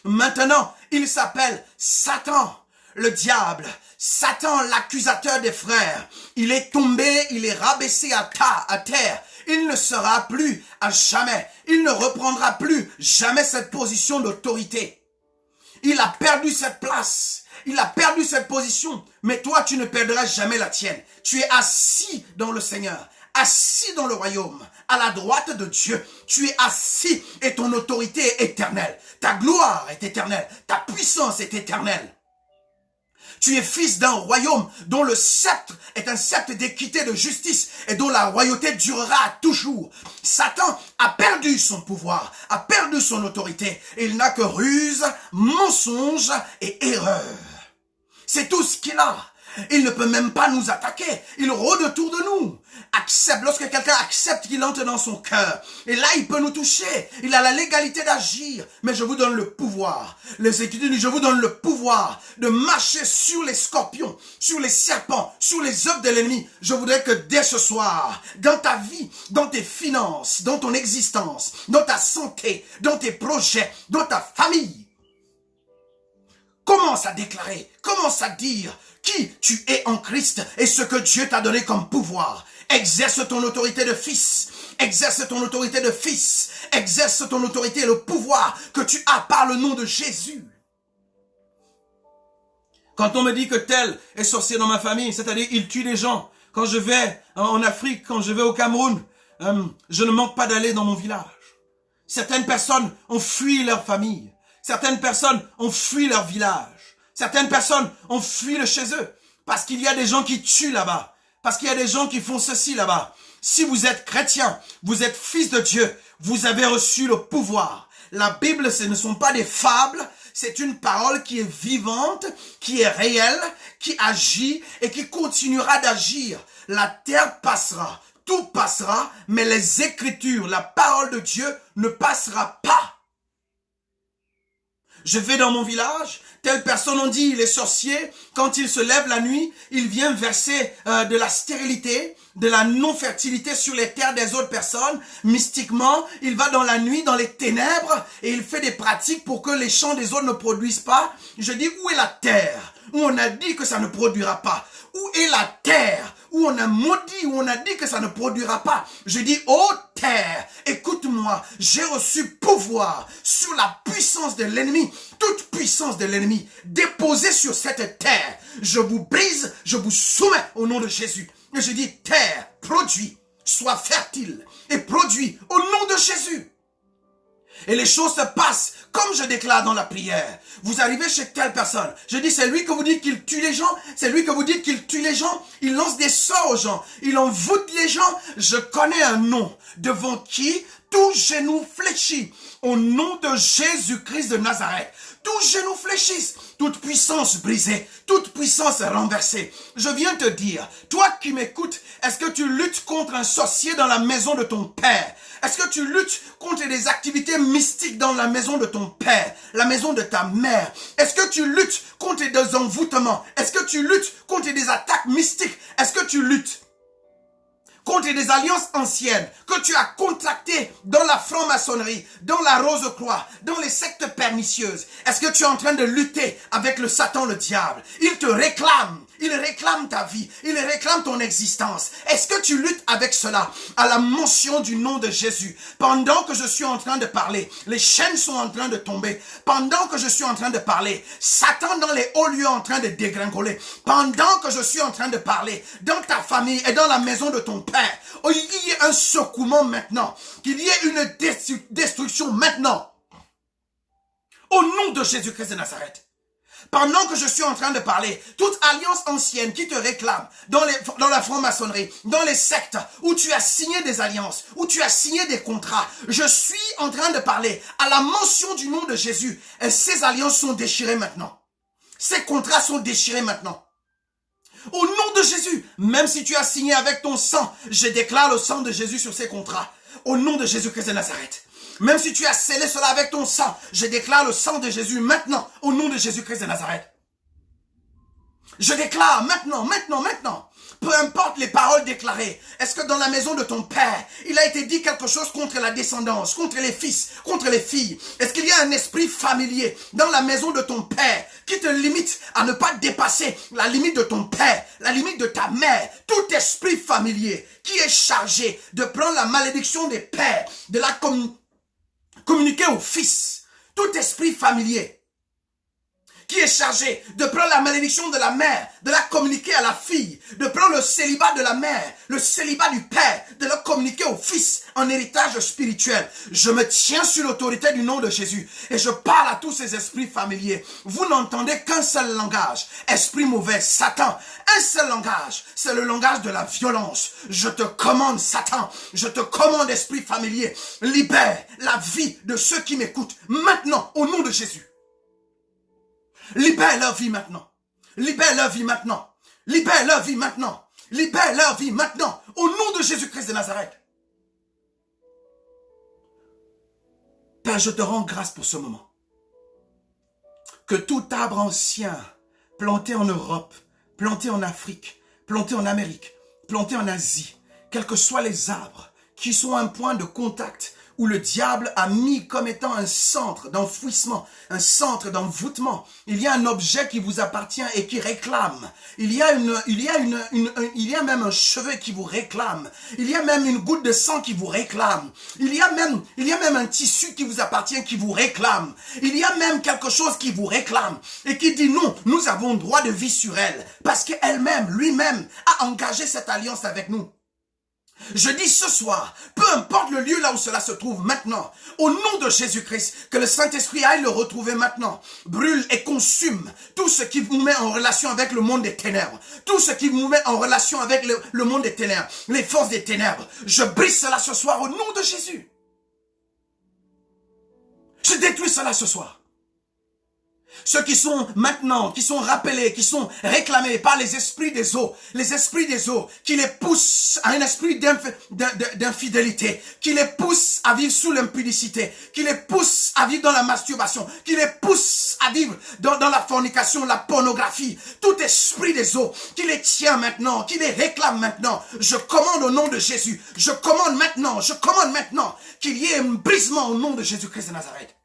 Maintenant, il s'appelle Satan, le diable. Satan, l'accusateur des frères. Il est tombé, il est rabaissé à terre. Il ne sera plus à jamais. Il ne reprendra plus jamais cette position d'autorité. Il a perdu cette place. Il a perdu cette position. Mais toi, tu ne perdras jamais la tienne. Tu es assis dans le Seigneur. Assis dans le royaume, à la droite de Dieu. Tu es assis et ton autorité est éternelle. Ta gloire est éternelle. Ta puissance est éternelle. Tu es fils d'un royaume dont le sceptre est un sceptre d'équité, de justice et dont la royauté durera toujours. Satan a perdu son pouvoir, a perdu son autorité. Il n'a que ruse, mensonge et erreur. C'est tout ce qu'il a. Il ne peut même pas nous attaquer. Il rôde autour de nous. Accepte. Lorsque quelqu'un accepte qu'il entre dans son cœur, et là, il peut nous toucher. Il a la légalité d'agir. Mais je vous donne le pouvoir. Les Écritures disent, je vous donne le pouvoir de marcher sur les scorpions, sur les serpents, sur les œuvres de l'ennemi. Je voudrais que dès ce soir, dans ta vie, dans tes finances, dans ton existence, dans ta santé, dans tes projets, dans ta famille, commence à déclarer, commence à dire qui tu es en Christ et ce que Dieu t'a donné comme pouvoir. Exerce ton autorité de fils. Exerce ton autorité de fils. Exerce ton autorité et le pouvoir que tu as par le nom de Jésus. Quand on me dit que tel est sorcier dans ma famille, c'est-à-dire il tue les gens. Quand je vais en Afrique, quand je vais au Cameroun, je ne manque pas d'aller dans mon village. Certaines personnes ont fui leur famille. Certaines personnes ont fui leur village. Certaines personnes ont fui de chez eux. Parce qu'il y a des gens qui tuent là-bas. Parce qu'il y a des gens qui font ceci là-bas. Si vous êtes chrétien, vous êtes fils de Dieu, vous avez reçu le pouvoir. La Bible, ce ne sont pas des fables. C'est une parole qui est vivante, qui est réelle, qui agit et qui continuera d'agir. La terre passera, tout passera, mais les Écritures, la parole de Dieu ne passera pas. Je vais dans mon village, telle personne on dit, il est sorcier, quand il se lève la nuit, il vient verser de la stérilité, de la non-fertilité sur les terres des autres personnes. Mystiquement, il va dans la nuit, dans les ténèbres, et il fait des pratiques pour que les champs des autres ne produisent pas. Je dis, où est la terre? Où on a dit que ça ne produira pas? Où est la terre? Où on a maudit, où on a dit que ça ne produira pas? Je dis, ô terre, écoute-moi, j'ai reçu pouvoir sur la puissance de l'ennemi, toute puissance de l'ennemi, déposée sur cette terre. Je vous brise, je vous soumets au nom de Jésus. Et je dis, terre, produis, sois fertile et produis au nom de Jésus. Et les choses se passent comme je déclare dans la prière. Vous arrivez chez telle personne. Je dis, c'est lui que vous dites qu'il tue les gens. C'est lui que vous dites qu'il tue les gens. Il lance des sorts aux gens. Il envoûte les gens. Je connais un nom devant qui tout genou fléchit. Au nom de Jésus-Christ de Nazareth. Tout genou fléchisse. Toute puissance brisée. Toute puissance renversée. Je viens te dire, toi qui m'écoutes, est-ce que tu luttes contre un sorcier dans la maison de ton père? Est-ce que tu luttes contre des activités mystiques dans la maison de ton père, la maison de ta mère? Est-ce que tu luttes contre des envoûtements? Est-ce que tu luttes contre des attaques mystiques? Est-ce que tu luttes contre des alliances anciennes que tu as contractées dans la franc-maçonnerie, dans la Rose-Croix, dans les sectes pernicieuses? Est-ce que tu es en train de lutter avec le Satan, le diable? Il te réclame. Il réclame ta vie. Il réclame ton existence. Est-ce que tu luttes avec cela? À la mention du nom de Jésus, pendant que je suis en train de parler, les chaînes sont en train de tomber. Pendant que je suis en train de parler, Satan dans les hauts lieux en train de dégringoler. Pendant que je suis en train de parler, dans ta famille et dans la maison de ton père, il y ait un secouement maintenant. Qu'il y ait une destruction maintenant. Au nom de Jésus-Christ de Nazareth. Pendant que je suis en train de parler, toute alliance ancienne qui te réclame dans la franc-maçonnerie, dans les sectes où tu as signé des alliances, où tu as signé des contrats, je suis en train de parler à la mention du nom de Jésus. Et ces alliances sont déchirées maintenant. Ces contrats sont déchirés maintenant. Au nom de Jésus, même si tu as signé avec ton sang, je déclare le sang de Jésus sur ces contrats. Au nom de Jésus-Christ de Nazareth. Même si tu as scellé cela avec ton sang, je déclare le sang de Jésus maintenant, au nom de Jésus-Christ de Nazareth. Je déclare maintenant. Peu importe les paroles déclarées. Est-ce que dans la maison de ton père, il a été dit quelque chose contre la descendance, contre les fils, contre les filles? Est-ce qu'il y a un esprit familier dans la maison de ton père qui te limite à ne pas dépasser la limite de ton père, la limite de ta mère? Tout esprit familier qui est chargé de prendre la malédiction des pères, de la communiquer aux fils, tout esprit familier qui est chargé de prendre la malédiction de la mère, de la communiquer à la fille, de prendre le célibat de la mère, le célibat du père, de le communiquer au fils en héritage spirituel. Je me tiens sur l'autorité du nom de Jésus et je parle à tous ces esprits familiers. Vous n'entendez qu'un seul langage, esprit mauvais, Satan. Un seul langage, c'est le langage de la violence. Je te commande, Satan, je te commande, esprit familier, libère la vie de ceux qui m'écoutent maintenant au nom de Jésus. Libère leur vie maintenant. Libère leur vie maintenant. Libère leur vie maintenant. Libère leur vie maintenant. Au nom de Jésus-Christ de Nazareth. Père, je te rends grâce pour ce moment. Que tout arbre ancien, planté en Europe, planté en Afrique, planté en Amérique, planté en Asie, quels que soient les arbres qui sont un point de contact où le diable a mis comme étant un centre d'enfouissement, un centre d'envoûtement. Il y a un objet qui vous appartient et qui réclame. Il y a même un cheveu qui vous réclame. Il y a même une goutte de sang qui vous réclame. Il y a même un tissu qui vous appartient qui vous réclame. Il y a même quelque chose qui vous réclame et qui dit non, nous avons droit de vie sur elle parce qu'elle-même, lui-même, a engagé cette alliance avec nous. Je dis ce soir, peu importe le lieu là où cela se trouve maintenant, au nom de Jésus-Christ, que le Saint-Esprit aille le retrouver maintenant, brûle et consume tout ce qui vous met en relation avec le monde des ténèbres, tout ce qui vous met en relation avec le monde des ténèbres, les forces des ténèbres. Je brise cela ce soir au nom de Jésus. Je détruis cela ce soir. Ceux qui sont maintenant, qui sont rappelés, qui sont réclamés par les esprits des eaux qui les poussent à un esprit d'infidélité, qui les poussent à vivre sous l'impudicité, qui les poussent à vivre dans la masturbation, qui les poussent à vivre dans la fornication, la pornographie, tout esprit des eaux qui les tient maintenant, qui les réclame maintenant, je commande au nom de Jésus, je commande maintenant qu'il y ait un brisement au nom de Jésus-Christ de Nazareth.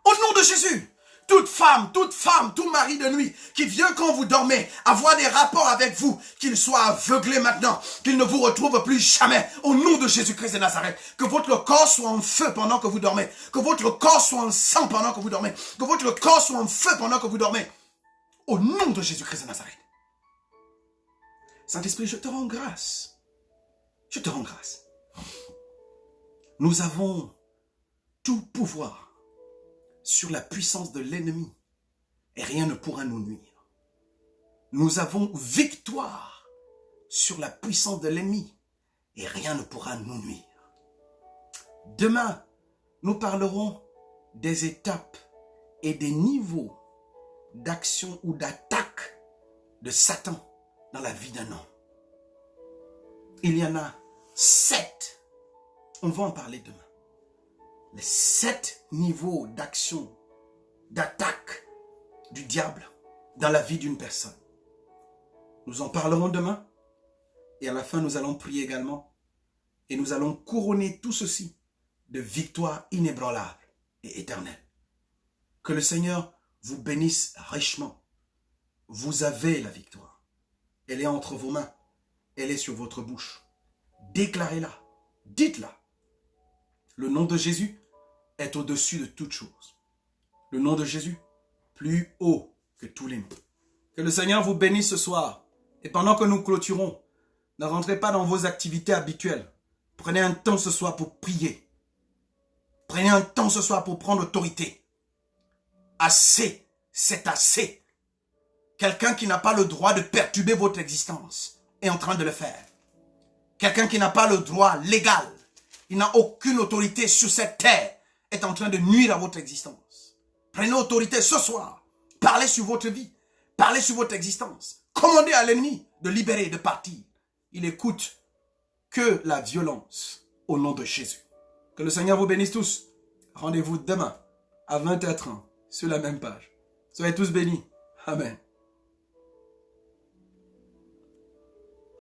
Au nom de Jésus, toute femme, tout mari de nuit qui vient quand vous dormez avoir des rapports avec vous, qu'il soit aveuglé maintenant, qu'il ne vous retrouve plus jamais. Au nom de Jésus-Christ de Nazareth, que votre corps soit en feu pendant que vous dormez, que votre corps soit en sang pendant que vous dormez, que votre corps soit en feu pendant que vous dormez. Au nom de Jésus-Christ de Nazareth. Saint-Esprit, je te rends grâce. Je te rends grâce. Nous avons tout pouvoir sur la puissance de l'ennemi et rien ne pourra nous nuire. Nous avons victoire sur la puissance de l'ennemi et rien ne pourra nous nuire. Demain, nous parlerons des étapes et des niveaux d'action ou d'attaque de Satan dans la vie d'un homme. Il y en a 7. On va en parler demain. Les 7 niveaux d'action, d'attaque du diable dans la vie d'une personne. Nous en parlerons demain et à la fin nous allons prier également et nous allons couronner tout ceci de victoire inébranlable et éternelle. Que le Seigneur vous bénisse richement. Vous avez la victoire. Elle est entre vos mains. Elle est sur votre bouche. Déclarez-la. Dites-la. Le nom de Jésus est au-dessus de toute chose. Le nom de Jésus, plus haut que tous les noms. Que le Seigneur vous bénisse ce soir. Et pendant que nous clôturons, ne rentrez pas dans vos activités habituelles. Prenez un temps ce soir pour prier. Prenez un temps ce soir pour prendre autorité. Assez, c'est assez. Quelqu'un qui n'a pas le droit de perturber votre existence est en train de le faire. Quelqu'un qui n'a pas le droit légal, il n'a aucune autorité sur cette terre, est en train de nuire à votre existence. Prenez autorité ce soir. Parlez sur votre vie. Parlez sur votre existence. Commandez à l'ennemi de libérer, de partir. Il écoute que la violence au nom de Jésus. Que le Seigneur vous bénisse tous. Rendez-vous demain à 20h30 sur la même page. Soyez tous bénis. Amen.